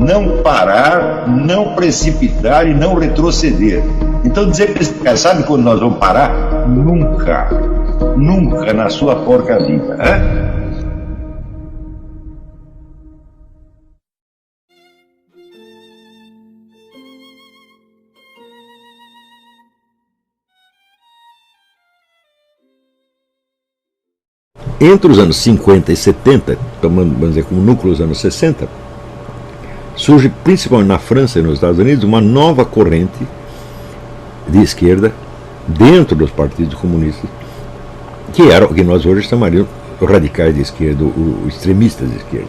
não parar, não precipitar e não retroceder. Então dizer para esse cara, sabe quando nós vamos parar? Nunca. Nunca na sua porca vida. Né? Entre os anos 50 e 70, vamos dizer como núcleo dos anos 60, surge principalmente na França e nos Estados Unidos uma nova corrente de esquerda dentro dos partidos comunistas, que era o que nós hoje chamaríamos radicais de esquerda, os extremistas de esquerda.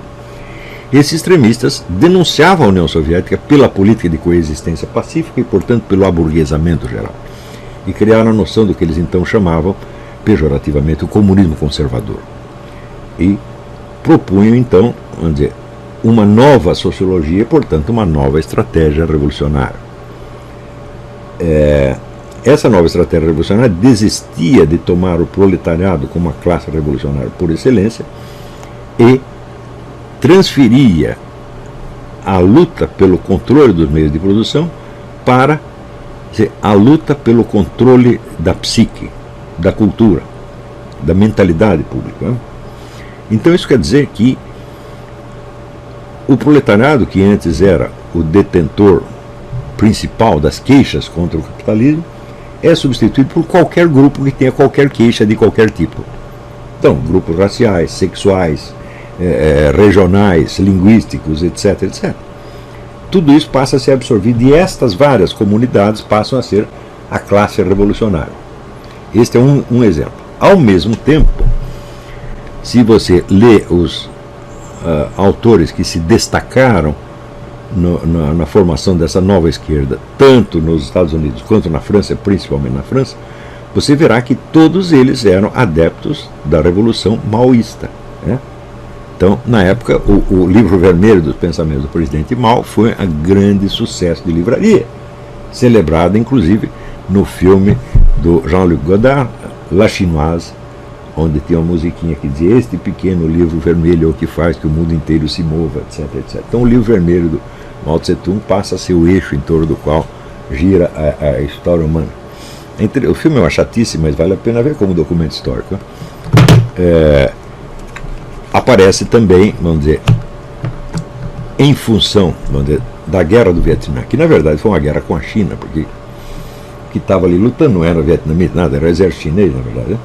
Esses extremistas denunciavam a União Soviética pela política de coexistência pacífica e, portanto, pelo aburguesamento geral. E criaram a noção do que eles então chamavam pejorativamente o comunismo conservador. E propunham então, vamos dizer, uma nova sociologia, portanto uma nova estratégia revolucionária. Essa nova estratégia revolucionária desistia de tomar o proletariado como uma classe revolucionária por excelência e transferia a luta pelo controle dos meios de produção para a luta pelo controle da psique, da cultura, da mentalidade pública. Né? Então isso quer dizer que o proletariado, que antes era o detentor principal das queixas contra o capitalismo, é substituído por qualquer grupo que tenha qualquer queixa de qualquer tipo. Então, grupos raciais, sexuais, regionais, linguísticos, etc, etc. Tudo isso passa a ser absorvido e estas várias comunidades passam a ser a classe revolucionária. Este é um exemplo. Ao mesmo tempo, se você lê os autores que se destacaram na formação dessa nova esquerda, tanto nos Estados Unidos quanto na França, principalmente na França, você verá que todos eles eram adeptos da Revolução Maoísta. Né? Então, na época, o livro vermelho dos pensamentos do presidente Mao foi um grande sucesso de livraria, celebrado inclusive no filme do Jean-Luc Godard, La Chinoise, onde tem uma musiquinha que diz: este pequeno livro vermelho é o que faz que o mundo inteiro se mova, etc, etc. Então o livro vermelho do Mao Tse-tung passa a ser o eixo em torno do qual gira a história humana. O filme é uma chatice, mas vale a pena ver como documento histórico. Aparece também, vamos dizer, em função, vamos dizer, da guerra do Vietnã, que na verdade foi uma guerra com a China, porque que estava ali lutando não era vietnamita, nada, era o exército chinês, na verdade.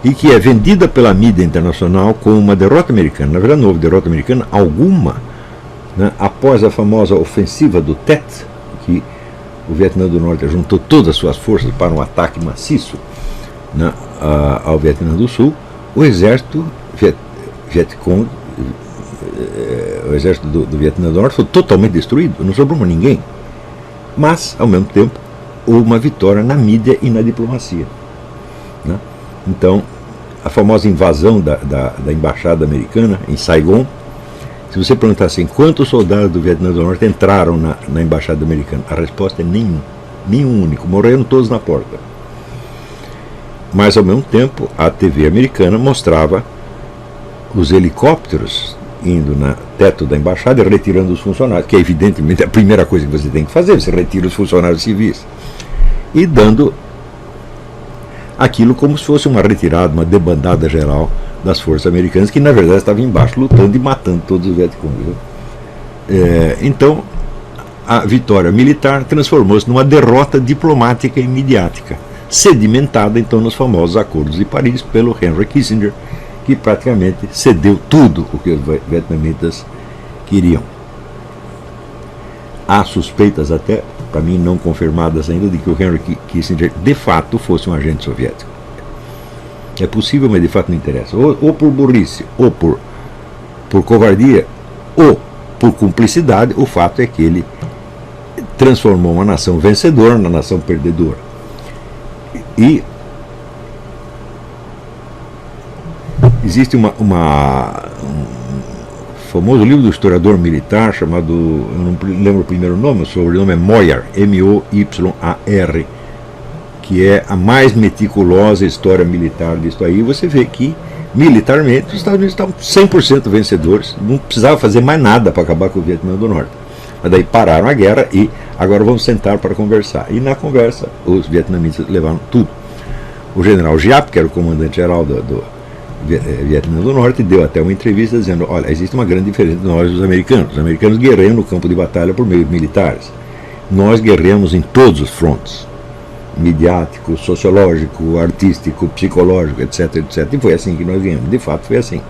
E que é vendida pela mídia internacional como uma derrota americana. Na verdade, não houve derrota americana alguma, né, após a famosa ofensiva do Tet, que o Vietnã do Norte juntou todas as suas forças para um ataque maciço, né, ao Vietnã do Sul. O exército Vietcong, o exército do Vietnã do Norte foi totalmente destruído, não sobrou para ninguém. Mas, ao mesmo tempo, houve uma vitória na mídia e na diplomacia. Né? Então, a famosa invasão da embaixada americana em Saigon, se você perguntar assim, quantos soldados do Vietnã do Norte entraram na embaixada americana? A resposta é nenhum. Nenhum único. Morreram todos na porta. Mas, ao mesmo tempo, a TV americana mostrava os helicópteros indo no teto da embaixada e retirando os funcionários, que é evidentemente a primeira coisa que você tem que fazer, você retira os funcionários civis, e dando aquilo como se fosse uma retirada, uma debandada geral das forças americanas, que na verdade estavam embaixo lutando e matando todos os Vietcong. Então, a vitória militar transformou-se numa derrota diplomática e midiática, sedimentada então nos famosos acordos de Paris pelo Henry Kissinger, que praticamente cedeu tudo o que os vietnamitas queriam. Há suspeitas até, para mim não confirmadas ainda, de que o Henry Kissinger de fato fosse um agente soviético. É possível, mas de fato não interessa. Ou por burrice, ou por covardia, ou por cumplicidade, o fato é que ele transformou uma nação vencedora na nação perdedora. E existe um famoso livro do historiador militar chamado, eu não lembro o primeiro nome, o sobrenome é Moyar, M-O-Y-A-R, que é a mais meticulosa história militar disso aí. Você vê que militarmente, os Estados Unidos estavam 100% vencedores, não precisava fazer mais nada para acabar com o Vietnã do Norte. Mas daí pararam a guerra e agora vamos sentar para conversar. E na conversa, os vietnamitas levaram tudo. O general Giap, que era o comandante-geral do Vietnã do Norte, deu até uma entrevista dizendo: olha, existe uma grande diferença de nós e os americanos. Os americanos guerreiam no campo de batalha por meios militares. Nós guerreamos em todos os frontes. Midiático, sociológico, artístico, psicológico, etc, etc. E foi assim que nós ganhamos. De fato, foi assim.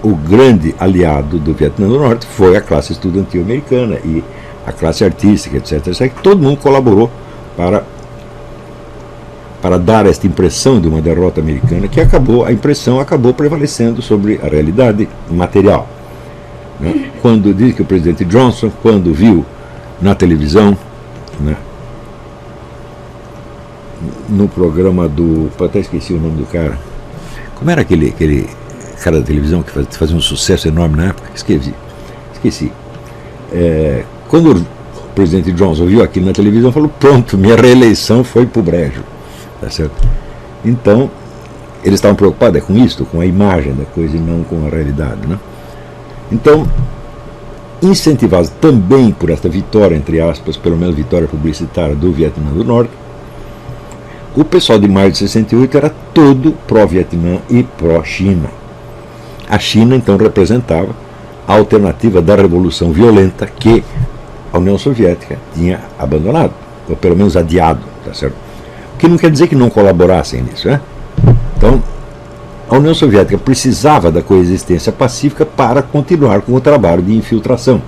O grande aliado do Vietnã do Norte foi a classe estudantil americana e a classe artística, etc, etc. Que todo mundo colaborou para dar esta impressão de uma derrota americana, que a impressão acabou prevalecendo sobre a realidade material. Quando diz que o presidente Johnson, quando viu na televisão, no programa do... até esqueci o nome do cara. Como era aquele cara da televisão que fazia um sucesso enorme na época? Esqueci. Quando o presidente Johnson viu aquilo na televisão, falou: pronto, minha reeleição foi pro brejo. Tá certo? Então, eles estavam preocupados com isso, com a imagem da coisa e não com a realidade. Então, incentivados também por esta vitória, entre aspas, pelo menos vitória publicitária do Vietnã do Norte, o pessoal de maio de 68 era todo pró-Vietnã e pró-China. A China, então, representava a alternativa da revolução violenta que a União Soviética tinha abandonado, ou pelo menos adiado, tá certo? O que não quer dizer que não colaborassem nisso, né? Então, a União Soviética precisava da coexistência pacífica para continuar com o trabalho de infiltração.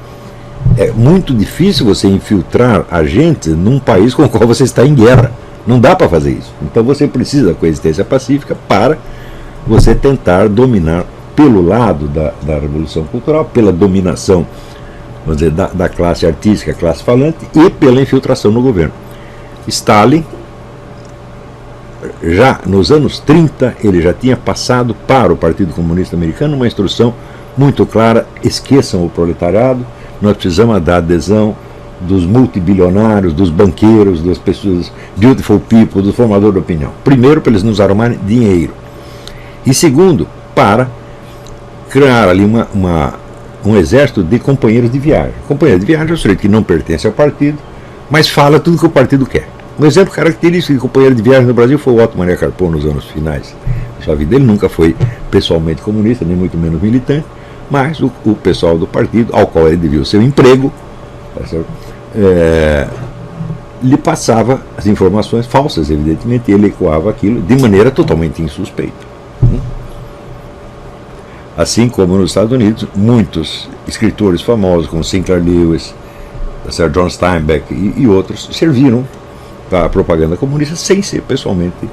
É muito difícil você infiltrar agentes num país com o qual você está em guerra. Não dá para fazer isso. Então você precisa da coexistência pacífica para você tentar dominar pelo lado da Revolução Cultural, pela dominação, vamos dizer, da classe artística, classe falante, e pela infiltração no governo. Stalin, já nos anos 30, ele já tinha passado para o Partido Comunista Americano uma instrução muito clara: esqueçam o proletariado, nós precisamos da adesão dos multibilionários, dos banqueiros, das pessoas beautiful people, do formador de opinião. Primeiro, para eles nos arrumarem dinheiro. E segundo, para criar ali um exército de companheiros de viagem. Companheiro de viagem é o sujeito que não pertence ao partido, mas fala tudo que o partido quer. Um exemplo característico de companheiro de viagem no Brasil foi o Otto Maria Carpon nos anos finais da sua vida. Ele nunca foi pessoalmente comunista, nem muito menos militante, mas o pessoal do partido, ao qual ele devia o seu emprego, tá certo? Lhe passava as informações falsas, evidentemente, e ele ecoava aquilo de maneira totalmente insuspeita. Assim como nos Estados Unidos, muitos escritores famosos, como Sinclair Lewis, John Steinbeck e outros, serviram para a propaganda comunista sem ser pessoalmente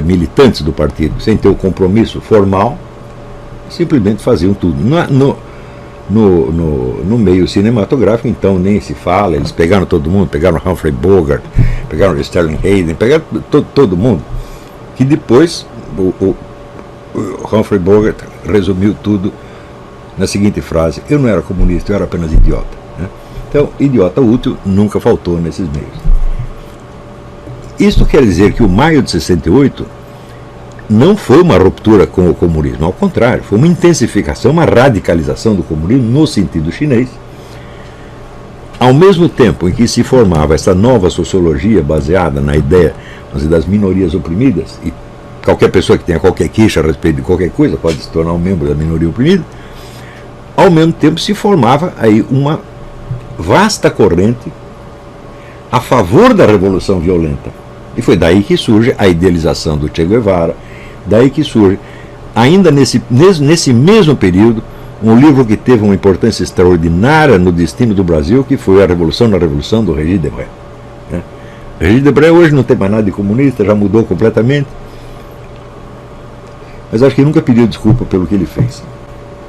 militantes do partido, sem ter o compromisso formal, simplesmente faziam tudo. No meio cinematográfico, então, nem se fala. Eles pegaram todo mundo, pegaram Humphrey Bogart, pegaram Sterling Hayden, pegaram todo mundo, que depois o Humphrey Bogart resumiu tudo na seguinte frase: eu não era comunista, eu era apenas idiota. Então, idiota útil nunca faltou nesses meios. Isto quer dizer que o maio de 68 não foi uma ruptura com o comunismo, ao contrário, foi uma intensificação, uma radicalização do comunismo no sentido chinês. Ao mesmo tempo em que se formava essa nova sociologia baseada na ideia, vamos dizer, das minorias oprimidas, e qualquer pessoa que tenha qualquer queixa a respeito de qualquer coisa pode se tornar um membro da minoria oprimida, ao mesmo tempo se formava aí uma vasta corrente a favor da revolução violenta. E foi daí que surge a idealização do Che Guevara, daí que surge, ainda nesse mesmo período, um livro que teve uma importância extraordinária no destino do Brasil, que foi A Revolução na Revolução, do Régis Debray. Régis Debray hoje não tem mais nada de comunista, já mudou completamente, mas acho que nunca pediu desculpa pelo que ele fez.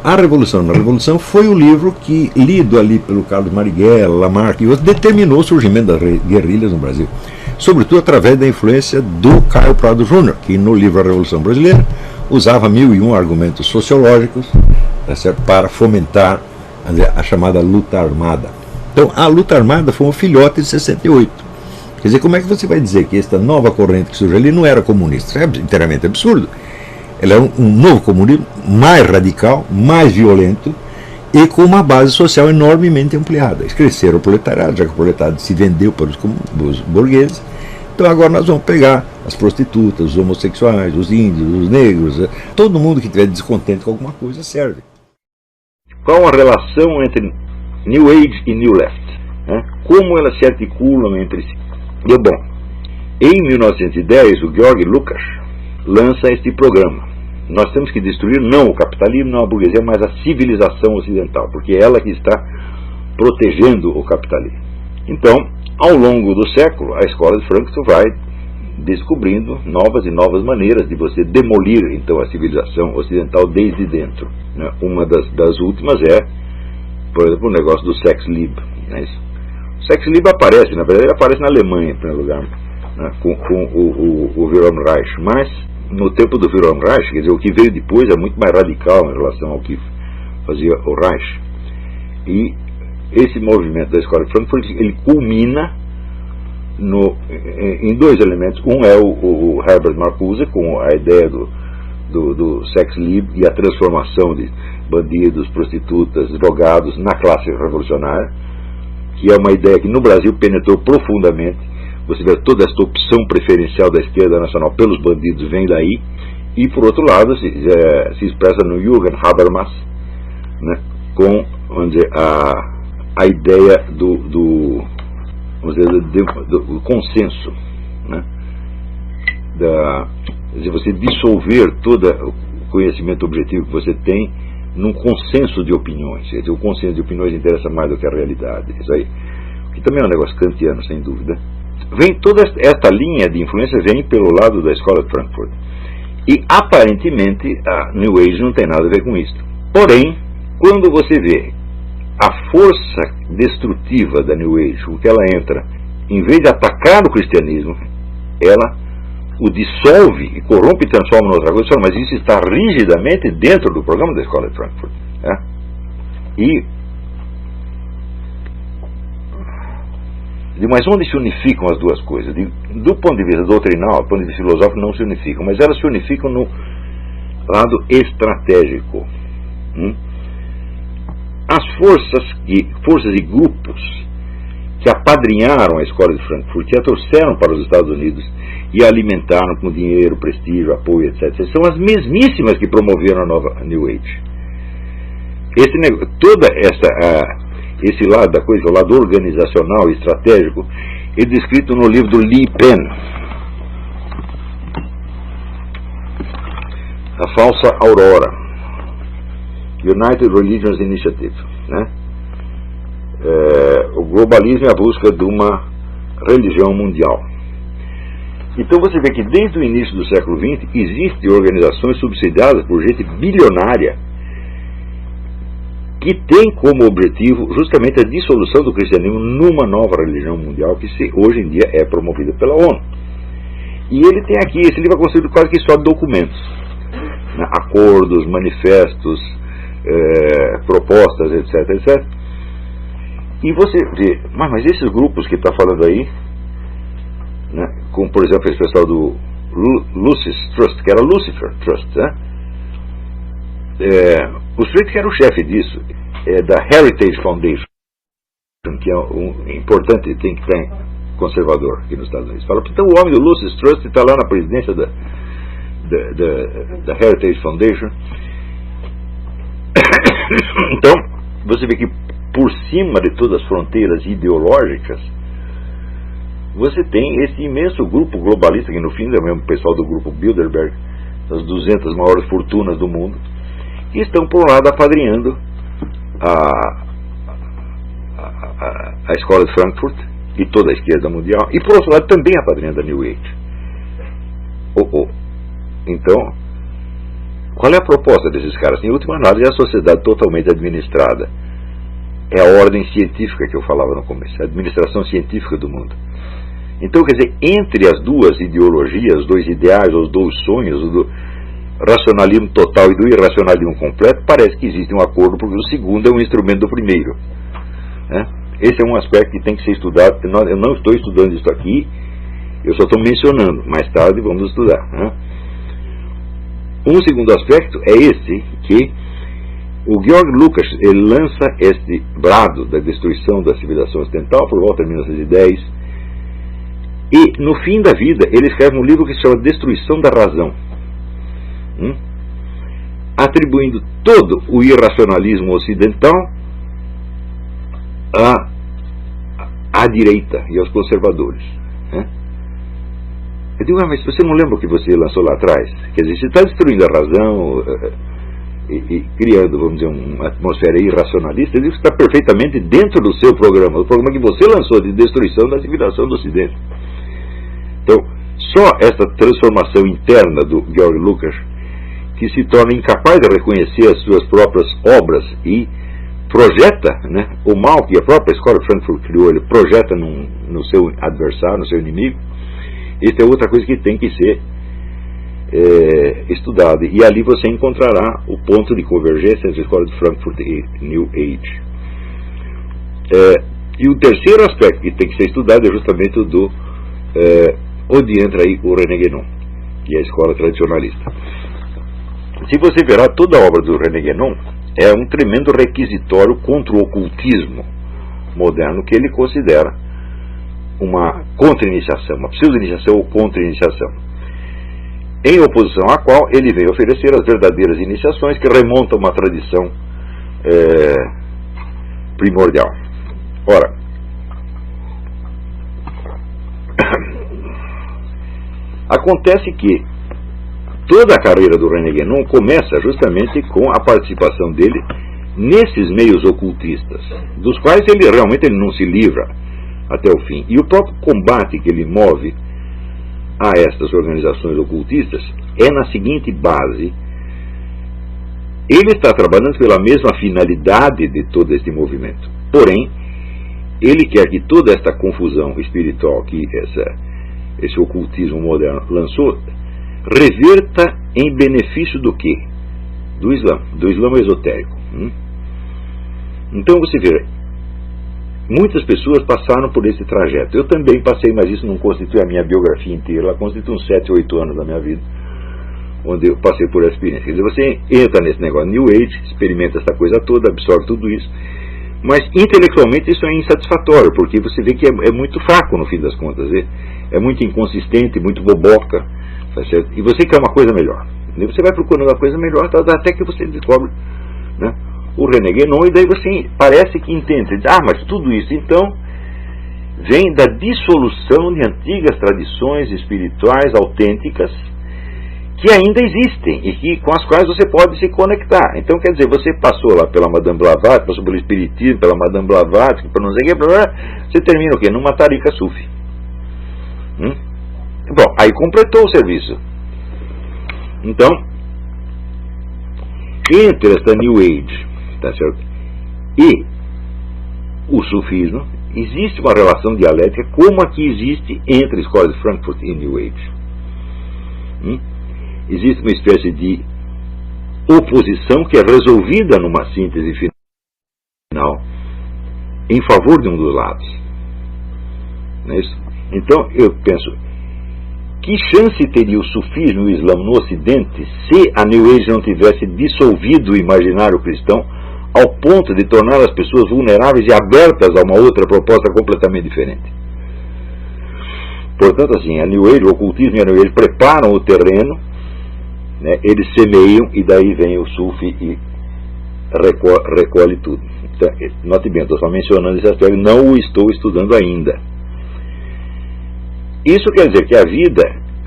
A Revolução na Revolução foi o livro que, lido ali pelo Carlos Marighella, Lamarck e outros, determinou o surgimento das guerrilhas no Brasil. Sobretudo através da influência do Caio Prado Júnior, que no livro A Revolução Brasileira usava 1001 argumentos sociológicos, tá certo, para fomentar a chamada luta armada. Então, a luta armada foi um filhote de 68. Quer dizer, como é que você vai dizer que esta nova corrente que surge ali não era comunista? Isso é inteiramente absurdo. Ela é um novo comunismo mais radical, mais violento e com uma base social enormemente ampliada. Eles cresceram o proletariado, já que o proletariado se vendeu para os burgueses. Então agora nós vamos pegar as prostitutas, os homossexuais, os índios, os negros, todo mundo que estiver descontente com alguma coisa serve. Qual a relação entre New Age e New Left? Como elas se articulam entre si? E, bom, em 1910 o Georg Lukács lança este programa. Nós temos que destruir não o capitalismo, não a burguesia, mas a civilização ocidental, porque é ela que está protegendo o capitalismo. Então, ao longo do século, a escola de Frankfurt vai descobrindo novas e novas maneiras de você demolir então a civilização ocidental desde dentro. Uma das últimas é, por exemplo, o negócio do sex lib. O sex lib aparece, na verdade ele aparece na Alemanha em primeiro lugar, com o Wilhelm Reich, mas no tempo do Wilhelm Reich, quer dizer, o que veio depois é muito mais radical em relação ao que fazia o Reich. E esse movimento da escola de Frankfurt, ele culmina em dois elementos. Um é o Herbert Marcuse, com a ideia do sex lib e a transformação de bandidos, prostitutas, drogados na classe revolucionária, que é uma ideia que no Brasil penetrou profundamente. Você vê toda essa opção preferencial da esquerda nacional pelos bandidos vem daí. E por outro lado se expressa no Jürgen Habermas, com, vamos dizer, a ideia do consenso, de você dissolver todo o conhecimento objetivo que você tem num consenso de opiniões. Quer dizer, o consenso de opiniões interessa mais do que a realidade. Isso aí, que também é um negócio kantiano, sem dúvida. Vem toda esta linha de influência vem pelo lado da escola de Frankfurt. E aparentemente a New Age não tem nada a ver com isso. Porém, quando você vê a força destrutiva da New Age, o que ela entra, em vez de atacar o cristianismo, ela o dissolve e corrompe e transforma em outra coisa, mas isso está rigidamente dentro do programa da escola de Frankfurt. Mas onde se unificam as duas coisas? Do ponto de vista doutrinal, do ponto de vista filosófico, não se unificam, mas elas se unificam no lado estratégico. As forças e grupos que apadrinharam a escola de Frankfurt, que a trouxeram para os Estados Unidos e a alimentaram com dinheiro, prestígio, apoio, etc., são as mesmíssimas que promoveram a nova New Age. Esse lado da coisa, o lado organizacional e estratégico, é descrito no livro do Lee Penn, A Falsa Aurora, United Religions Initiative. O globalismo é a busca de uma religião mundial. Então você vê que desde o início do século XX existem organizações subsidiadas por gente bilionária que tem como objetivo justamente a dissolução do cristianismo numa nova religião mundial que hoje em dia é promovida pela ONU. E ele tem aqui, esse livro é construído quase que só de documentos, acordos, manifestos, propostas, etc, etc. E você vê, mas esses grupos que está falando aí, como por exemplo esse pessoal do Lucis Trust, que era Lucifer Trust, o sujeito que era o chefe disso é da Heritage Foundation, que é um importante think tank conservador aqui nos Estados Unidos. Fala, então o homem do Lucis Trust está lá na presidência da Heritage Foundation. Então você vê que por cima de todas as fronteiras ideológicas você tem esse imenso grupo globalista, que no fim é o mesmo pessoal do grupo Bilderberg, das 200 maiores fortunas do mundo, que estão por um lado apadrinhando a escola de Frankfurt e toda a esquerda mundial, e por outro lado também apadrinhando a New Age. Então, qual é a proposta desses caras? Em última análise, é a sociedade totalmente administrada. É a ordem científica que eu falava no começo, a administração científica do mundo. Então, quer dizer, entre as duas ideologias, os dois ideais, os dois sonhos, o do racionalismo total e do irracionalismo completo, parece que existe um acordo, porque o segundo é um instrumento do primeiro. esse é um aspecto que tem que ser estudado. Eu não estou estudando isso aqui, eu só estou mencionando. Mais tarde vamos estudar, né? Um segundo aspecto é esse, que o Georg Lukács, ele lança este brado da destruição da civilização ocidental por volta de 1910, e no fim da vida ele escreve um livro que se chama Destruição da Razão, atribuindo todo o irracionalismo ocidental à direita e aos conservadores, né? Eu digo, mas você não lembra o que você lançou lá atrás? Quer dizer, você está destruindo a razão e criando, vamos dizer, uma atmosfera irracionalista. Eu digo que está perfeitamente dentro do seu programa, o programa que você lançou de destruição da civilização do Ocidente. Então, só essa transformação interna do Georg Lukács, que se torna incapaz de reconhecer as suas próprias obras e projeta, né, o mal que a própria escola de Frankfurt criou, ele projeta no seu adversário, no seu inimigo. Isso é outra coisa que tem que ser estudada. E ali você encontrará o ponto de convergência entre a escola de Frankfurt e New Age. E o terceiro aspecto que tem que ser estudado é justamente o do onde entra aí o René Guénon e a escola tradicionalista. Se você verá, toda a obra do René Guénon é um tremendo requisitório contra o ocultismo moderno, que ele considera uma contra-iniciação, uma pseudo-iniciação ou contra-iniciação, em oposição à qual ele veio oferecer as verdadeiras iniciações que remontam a uma tradição primordial. Ora, acontece que toda a carreira do René Guénon começa justamente com a participação dele nesses meios ocultistas, dos quais ele realmente não se livra até o fim. E o próprio combate que ele move a estas organizações ocultistas é na seguinte base: ele está trabalhando pela mesma finalidade de todo este movimento, porém ele quer que toda esta confusão espiritual que esse ocultismo moderno lançou reverta em benefício do quê? Do Islã esotérico. Então você vê, muitas pessoas passaram por esse trajeto. Eu também passei, mas isso não constitui a minha biografia inteira. Ela constitui uns 7 ou 8 anos da minha vida, onde eu passei por essa experiência. Quer dizer, você entra nesse negócio New Age, experimenta essa coisa toda, absorve tudo isso, mas intelectualmente isso é insatisfatório, porque você vê que é muito fraco no fim das contas. É muito inconsistente, muito boboca, tá certo? E você quer uma coisa melhor. E você vai procurando uma coisa melhor, até que você descobre, né, o René Guénon, e daí você parece que entende. Mas tudo isso então vem da dissolução de antigas tradições espirituais autênticas que ainda existem e com as quais você pode se conectar. Então, quer dizer, você passou lá pela Madame Blavatsky, passou pelo Espiritismo, pela Madame Blavatsky, para não sei o que, você termina o quê? Numa tarica sufi. Bom, aí completou o serviço. Então, entre esta New Age, tá certo, e o sufismo, existe uma relação dialética como a que existe entre a escola de Frankfurt e New Age. Existe uma espécie de oposição que é resolvida numa síntese final em favor de um dos lados. Não é isso? Então eu penso, que chance teria o sufismo e o islã no Ocidente se a New Age não tivesse dissolvido o imaginário cristão ao ponto de tornar as pessoas vulneráveis e abertas a uma outra proposta completamente diferente? Portanto, assim, a New Age, o ocultismo e a New Age preparam o terreno, né, eles semeiam, e daí vem o sufi e recolhe tudo. Então, note bem, estou só mencionando esse aspecto, não o estou estudando ainda. Isso quer dizer que a vida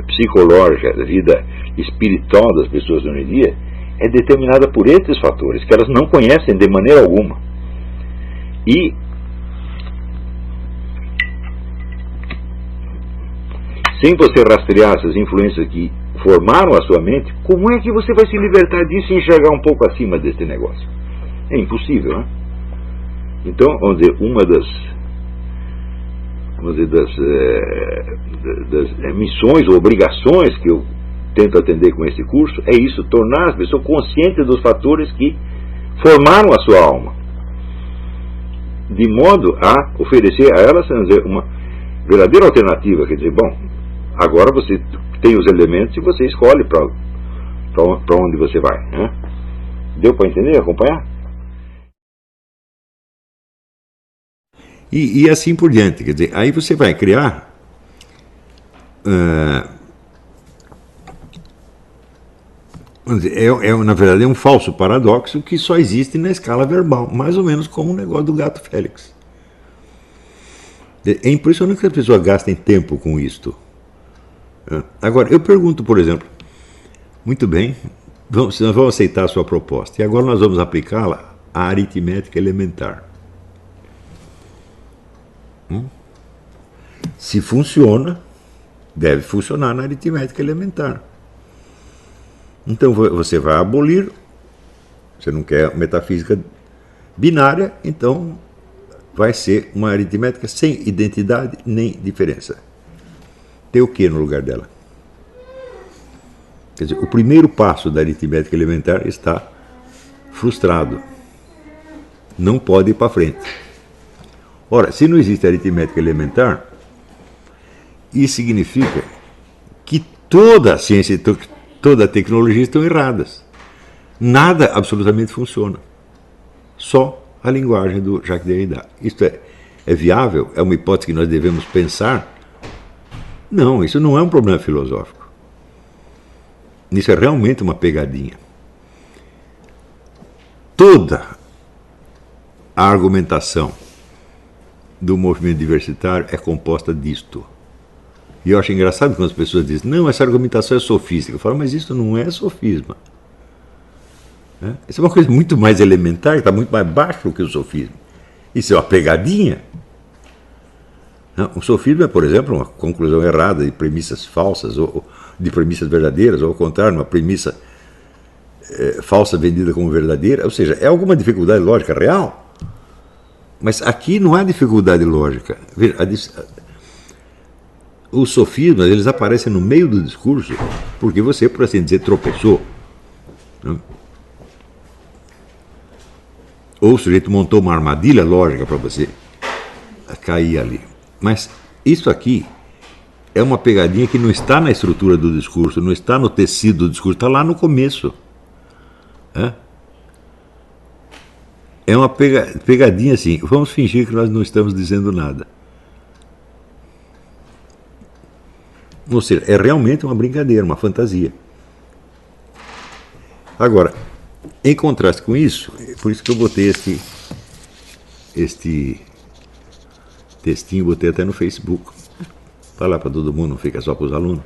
psicológica, a vida espiritual das pessoas hoje em dia é determinada por esses fatores que elas não conhecem de maneira alguma. E sem você rastrear essas influências que formaram a sua mente, como é que você vai se libertar disso e enxergar um pouco acima desse negócio? É impossível, né? Então, vamos dizer, uma das missões ou obrigações que eu tento atender com esse curso é isso, tornar as pessoas conscientes dos fatores que formaram a sua alma. de modo a oferecer a elas, vamos dizer, uma verdadeira alternativa. Quer dizer, bom, agora você tem os elementos e você escolhe para onde você vai, né? Deu para entender, acompanhar? E assim por diante. Quer dizer, aí você vai criar vamos dizer, na verdade é um falso paradoxo que só existe na escala verbal, mais ou menos como o negócio do gato Félix. É impressionante que as pessoas gastem tempo com isto. Agora, eu pergunto, por exemplo, muito bem, nós vamos aceitar a sua proposta, e agora nós vamos aplicá-la à aritmética elementar. Se funciona, deve funcionar na aritmética elementar. Então você vai abolir, você não quer metafísica binária, então vai ser uma aritmética sem identidade nem diferença. Tem o que no lugar dela? Quer dizer, o primeiro passo da aritmética elementar está frustrado. Não pode ir para frente. Ora, se não existe aritmética elementar, isso significa que toda a ciência e toda a tecnologia estão erradas. Nada absolutamente funciona. Só a linguagem do Jacques Derrida. Isto é viável? É uma hipótese que nós devemos pensar? Não, isso não é um problema filosófico. Isso é realmente uma pegadinha. Toda a argumentação do movimento diversitário é composta disto. E eu acho engraçado quando as pessoas dizem, não, essa argumentação é sofística. Eu falo, mas isso não é sofisma. Isso é uma coisa muito mais elementar, que está muito mais baixo que o sofismo. Isso é uma pegadinha. O sofismo é, por exemplo, uma conclusão errada de premissas falsas, ou de premissas verdadeiras, ou ao contrário, uma premissa falsa vendida como verdadeira. Ou seja, é alguma dificuldade lógica real. Mas aqui não há dificuldade lógica. Veja, os sofismas, eles aparecem no meio do discurso porque você, por assim dizer, tropeçou. Ou o sujeito montou uma armadilha lógica para você cair ali. Mas isso aqui é uma pegadinha que não está na estrutura do discurso, não está no tecido do discurso, está lá no começo. É uma pegadinha assim, vamos fingir que nós não estamos dizendo nada. Ou seja, é realmente uma brincadeira, uma fantasia. Agora, em contraste com isso, por isso que eu botei este textinho, botei até no Facebook, para lá para todo mundo, não fica só para os alunos.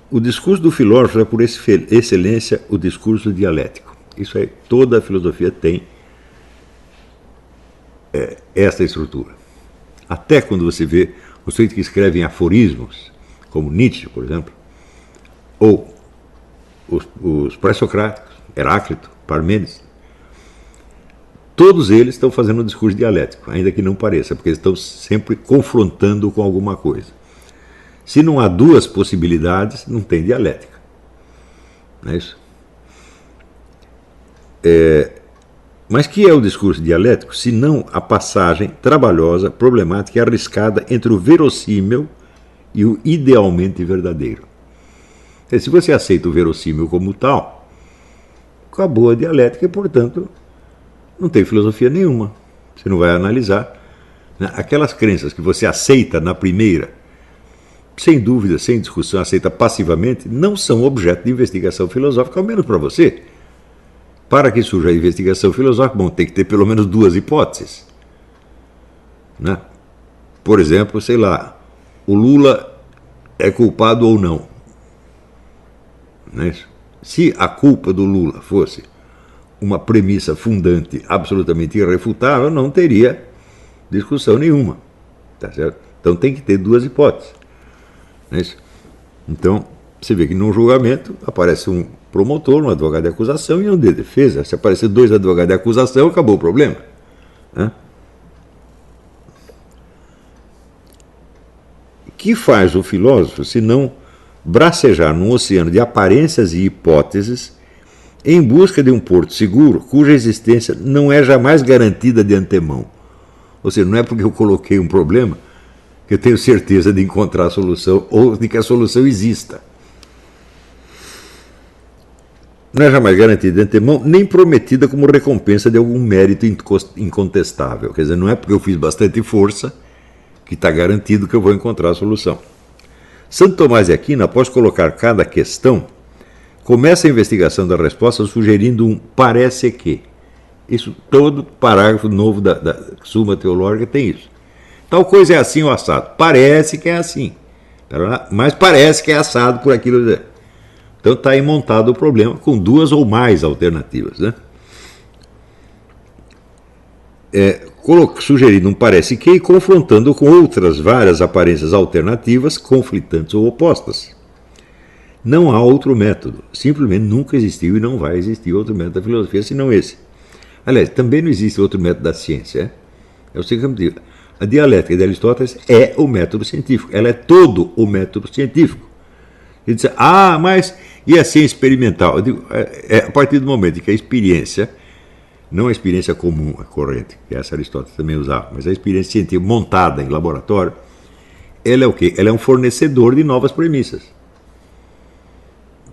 O discurso do filósofo é, por excelência, o discurso dialético. Isso aí, toda a filosofia tem essa estrutura. Até quando você vê os sujeitos que escrevem aforismos, como Nietzsche, por exemplo, ou os pré-socráticos, Heráclito, Parmênides, todos eles estão fazendo um discurso dialético, ainda que não pareça, porque eles estão sempre confrontando com alguma coisa. Se não há duas possibilidades, não tem dialética. Não é isso? Mas que é o discurso dialético, se não a passagem trabalhosa, problemática e arriscada entre o verossímil e o idealmente verdadeiro? Se você aceita o verossímil como tal, acabou a dialética e, portanto, não tem filosofia nenhuma. Você não vai analisar. Aquelas crenças que você aceita na primeira, sem dúvida, sem discussão, aceita passivamente, não são objeto de investigação filosófica, ao menos para você. Para que surja a investigação filosófica, bom, tem que ter pelo menos duas hipóteses. Por exemplo, sei lá, o Lula é culpado ou não. Não é isso? Se a culpa do Lula fosse uma premissa fundante absolutamente irrefutável, não teria discussão nenhuma. Tá certo? Então tem que ter duas hipóteses. Não é isso? Então, você vê que num julgamento aparece um promotor, um advogado de acusação e um de defesa. Se aparecer dois advogados de acusação, acabou o problema. O que faz o filósofo se não bracejar num oceano de aparências e hipóteses em busca de um porto seguro cuja existência não é jamais garantida de antemão? Ou seja, não é porque eu coloquei um problema que eu tenho certeza de encontrar a solução ou de que a solução exista. Não é jamais garantida de antemão, nem prometida como recompensa de algum mérito incontestável. Quer dizer, não é porque eu fiz bastante força que está garantido que eu vou encontrar a solução. Santo Tomás de Aquino, após colocar cada questão, começa a investigação da resposta sugerindo um parece que. Isso, todo parágrafo novo da Suma Teológica tem isso. Tal coisa é assim ou assado. Parece que é assim. Mas parece que é assado por aquilo. Então está aí montado o problema com duas ou mais alternativas. Né? Sugerindo um parece que e confrontando com outras várias aparências alternativas, conflitantes ou opostas. Não há outro método. Simplesmente nunca existiu e não vai existir outro método da filosofia senão esse. Aliás, também não existe outro método da ciência. É o seguinte: a dialética de Aristóteles é o método científico. Ela é todo o método científico. Ele diz, mas e a ciência experimental? Eu digo, a partir do momento em que a experiência, não a experiência comum, a corrente, que essa Aristóteles também usava, mas a experiência científica montada em laboratório, ela é o quê? Ela é um fornecedor de novas premissas.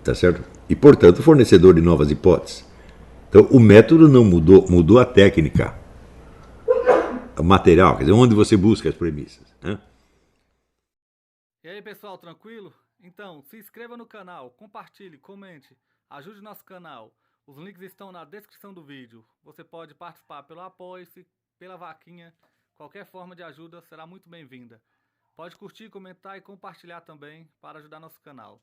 Tá certo? E, portanto, fornecedor de novas hipóteses. Então, o método não mudou, mudou a técnica, o material, quer dizer, onde você busca as premissas. Né? E aí, pessoal, tranquilo? Então, se inscreva no canal, compartilhe, comente, ajude nosso canal. Os links estão na descrição do vídeo. Você pode participar pelo Apoie-se, pela vaquinha. Qualquer forma de ajuda será muito bem-vinda. Pode curtir, comentar e compartilhar também para ajudar nosso canal.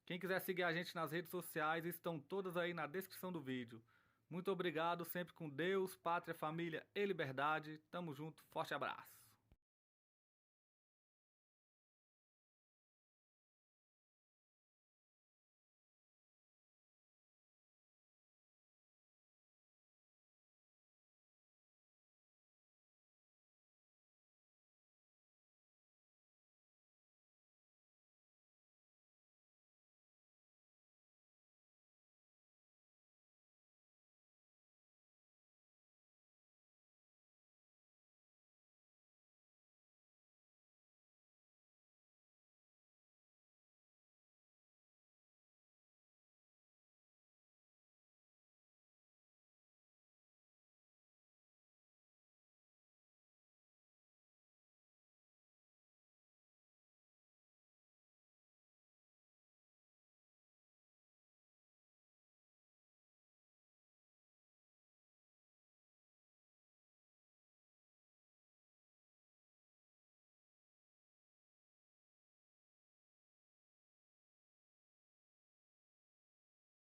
Quem quiser seguir a gente nas redes sociais, estão todas aí na descrição do vídeo. Muito obrigado, sempre com Deus, pátria, família e liberdade. Tamo junto, forte abraço.